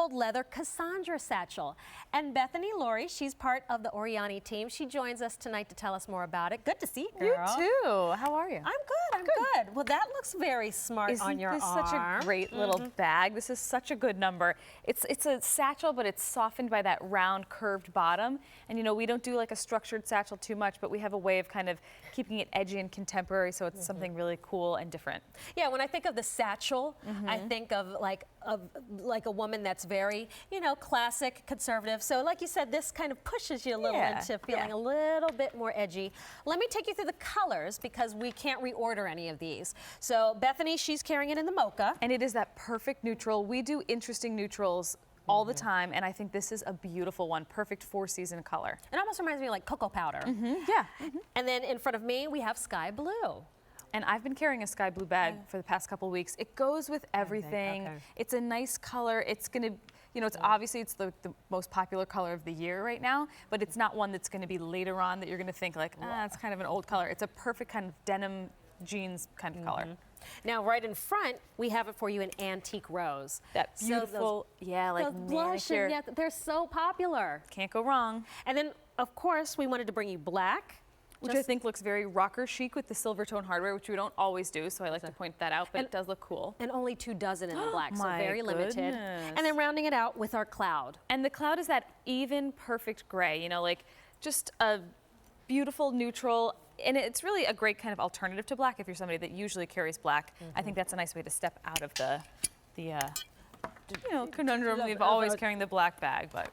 Pebbled Leather Cassandra Satchel. And Bethany Laurie, she's part of the orYANY team. She joins us tonight to tell us more about it. Good to see you, girl. You too. How are you? I'm good, I'm good. Well, that looks very smart on your arm. Isn't this such a great little bag? This is such a good number. It's a satchel, but it's softened by that round curved bottom. And you know, we don't do like a structured satchel too much, but we have a way of kind of keeping it edgy and contemporary, so it's something really cool and different. Yeah, when I think of the satchel, I think of like a woman that's very, you know, classic, conservative. So like you said, this kind of pushes you a little into feeling a little bit more edgy. Let me take you through the colors because we can't reorder any of these. So Bethany, she's carrying it in the mocha. And it is that perfect neutral. We do interesting neutrals all the time, and I think this is a beautiful one, perfect four-season color. It almost reminds me of like cocoa powder. And then in front of me, we have sky blue. And I've been carrying a sky blue bag for the past couple weeks. It goes with everything. It's a nice color. It's gonna, you know, it's obviously it's the most popular color of the year right now, but it's not one that's gonna be later on that you're gonna think like, ah, it's kind of an old color. It's a perfect kind of denim jeans kind of color. Now, right in front, we have it for you in antique rose. That beautiful, those blush, yeah, they're so popular. Can't go wrong. And then, of course, we wanted to bring you black. Which I think looks very rocker chic with the silver tone hardware, which we don't always do, so I like to point that out, but it does look cool. And only 2 dozen in the black, so My very limited. goodness. And then rounding it out with our cloud. And the cloud is that even, perfect gray, you know, like just a beautiful neutral. And it's really a great kind of alternative to black if you're somebody that usually carries black. I think that's a nice way to step out of the you know, conundrum of always carrying the black bag, but.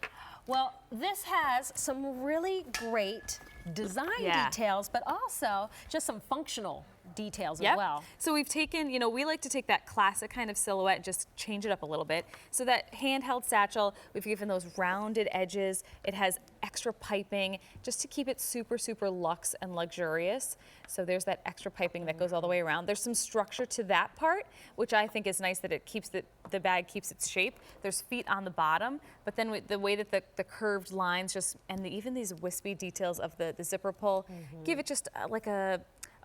Well, this has some really great design details, but also just some functional details as well. So we've taken, you know, we like to take that classic kind of silhouette and just change it up a little bit. So that handheld satchel, we've given those rounded edges. It has extra piping just to keep it super, super luxe and luxurious. So there's that extra piping that goes all the way around. There's some structure to that part, which I think is nice that it keeps the bag keeps its shape. There's feet on the bottom, but then with the way that the curved lines just, and even these wispy details of the zipper pull, give it just like a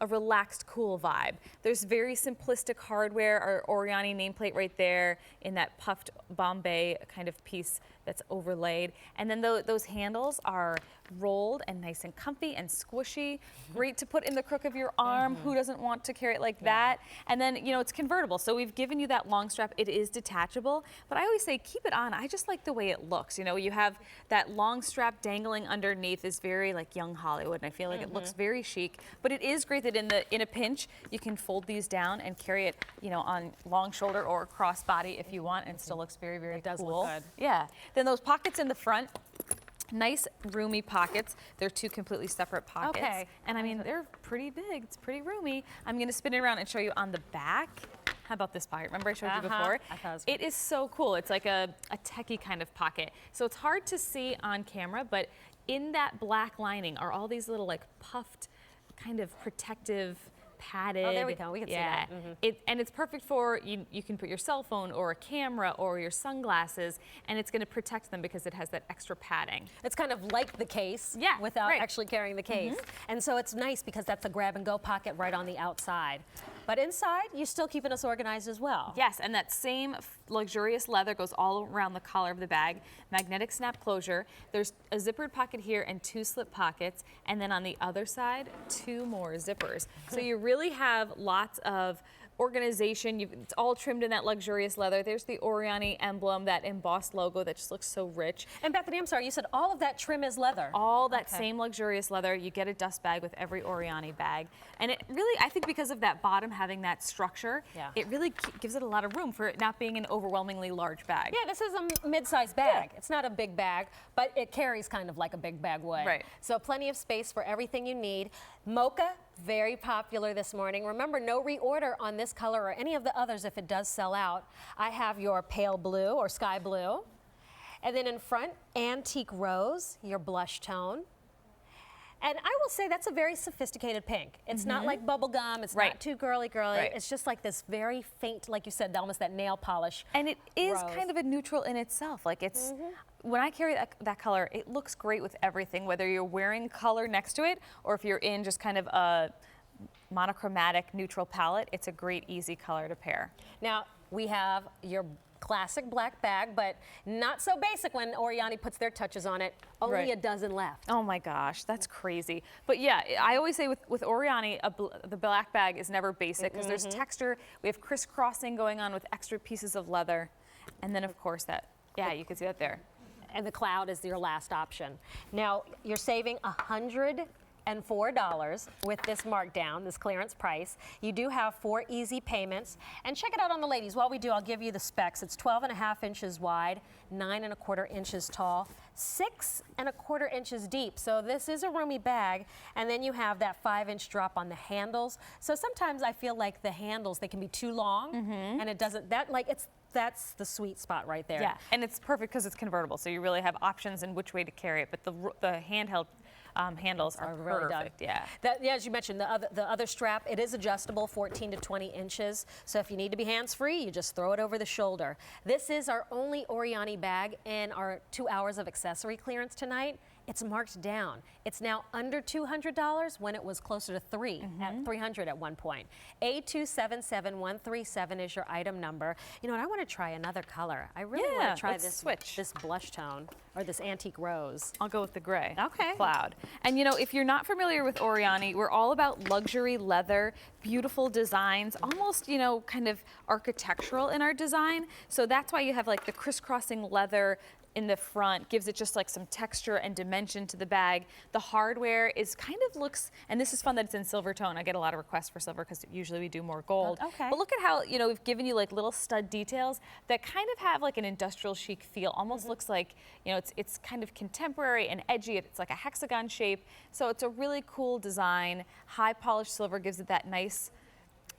relaxed, cool vibe. There's very simplistic hardware, our orYANY nameplate right there in that puffed Bombay kind of piece that's overlaid. And then those handles are rolled and nice and comfy and squishy. Great to put in the crook of your arm. Who doesn't want to carry it like that? And then, you know, it's convertible. So we've given you that long strap. It is detachable, but I always say keep it on. I just like the way it looks. You know, you have that long strap dangling underneath is very like young Hollywood, and I feel like it looks very chic, but it is great that in a pinch, you can fold these down and carry it, you know, on long shoulder or cross body if you want, and it still looks very, very cool. It does look good. Yeah. Then those pockets in the front, nice roomy pockets. They're 2 completely separate pockets. Okay. And I mean, they're pretty big. It's pretty roomy. I'm gonna spin it around and show you on the back. How about this pocket? Remember I showed you before? It is so cool. It's like a techie kind of pocket. So it's hard to see on camera, but in that black lining are all these little like puffed kind of protective padded. Oh, there we go. We can see that. And it's perfect for, you can put your cell phone or a camera or your sunglasses, and it's going to protect them because it has that extra padding. It's kind of like the case without actually carrying the case. And so it's nice because that's a grab-and-go pocket right on the outside. But inside, you're still keeping us organized as well. Yes, and that same luxurious leather goes all around the collar of the bag. Magnetic snap closure. There's a zippered pocket here and 2 slip pockets, and then on the other side, 2 more zippers. So you really have lots of organization. It's all trimmed in that luxurious leather. There's the orYANY emblem, that embossed logo that just looks so rich. And Bethany, I'm sorry, you said all of that trim is leather. All that same luxurious leather. You get a dust bag with every orYANY bag. And it really, I think because of that bottom having that structure, it really gives it a lot of room for it not being an overwhelmingly large bag. Yeah, this is a mid-sized bag. It's not a big bag, but it carries kind of like a big bag would. Right. So plenty of space for everything you need. Mocha, very popular this morning. Remember, no reorder on this color or any of the others if it does sell out. I have your pale blue or sky blue. And then in front, antique rose, your blush tone. And I will say that's a very sophisticated pink. It's not like bubble gum. It's not too girly. It's just like this very faint, like you said, almost that nail polish. And it is kind of a neutral in itself. Like it's, when I carry that color, it looks great with everything, whether you're wearing color next to it or if you're in just kind of a monochromatic neutral palette, it's a great, easy color to pair. Now, we have your classic black bag, but not so basic when orYANY puts their touches on it. Only Right. a dozen left. Oh my gosh, that's crazy. But yeah, I always say with orYANY, the black bag is never basic because there's texture. We have crisscrossing going on with extra pieces of leather. And then of course yeah, you can see that there. And the cloud is your last option. Now, you're saving $104 with this markdown, this clearance price. You do have 4 easy payments. And check it out on the ladies. While we do, I'll give you the specs. It's 12.5 inches wide, 9.25 inches tall, 6.25 inches deep. So this is a roomy bag. And then you have that 5-inch drop on the handles. So sometimes I feel like the handles, they can be too long, and it doesn't, that's the sweet spot right there. Yeah, and it's perfect because it's convertible, so you really have options in which way to carry it. But the handheld handles are really perfect. done. Yeah. Yeah, as you mentioned, the other strap, it is adjustable, 14 to 20 inches. So if you need to be hands-free, you just throw it over the shoulder. This is our only orYANY bag in our 2 hours of accessory clearance tonight. It's marked down. It's now under $200 when it was closer to at $300 at one point. A277137 is your item number. You know what? I want to try another color. I really want to try this blush tone or this antique rose. I'll go with the gray. Okay. Cloud. And you know, if you're not familiar with orYANY, we're all about luxury leather, beautiful designs, almost, you know, kind of architectural in our design. So that's why you have like the crisscrossing leather in the front, gives it just like some texture and dimension to the bag. The hardware is kind of looks, and this is fun that it's in silver tone. I get a lot of requests for silver because usually we do more gold. Okay. But look at how, you know, we've given you like little stud details that kind of have like an industrial chic feel. Almost looks like, you know, it's kind of contemporary and edgy. It's like a hexagon shape. So it's a really cool design. High polished silver gives it that nice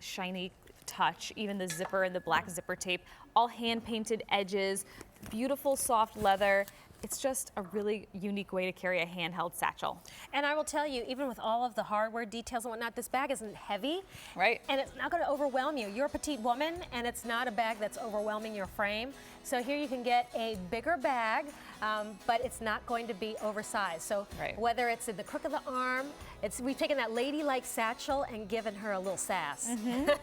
shiny touch. Even the zipper and the black zipper tape, all hand painted edges, beautiful soft leather. It's just a really unique way to carry a handheld satchel. And I will tell you, even with all of the hardware details and whatnot, this bag isn't heavy. Right. And it's not going to overwhelm you. You're a petite woman, and it's not a bag that's overwhelming your frame. So here you can get a bigger bag, but it's not going to be oversized. So whether it's in the crook of the arm, we've taken that ladylike satchel and given her a little sass.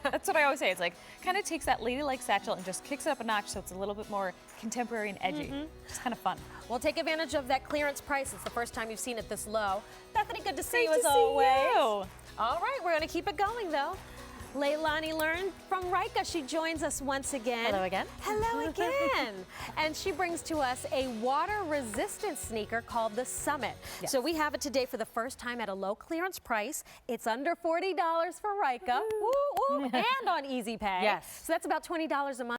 That's what I always say. It's like, kind of takes that ladylike satchel and just kicks it up a notch so it's a little bit more contemporary and edgy. It's kind of fun. Well, take advantage of that clearance price. It's the first time you've seen it this low. Bethany, good to see you Great as to see always. you. All right, we're going to keep it going, though. Leilani learned from Rika. She joins us once again. Hello again. Hello again. And she brings to us a water-resistant sneaker called the Summit. Yes. So we have it today for the first time at a low clearance price. It's under $40 for Rika. Woo, woo, and on Easy Pay. Yes. So that's about $20 a month.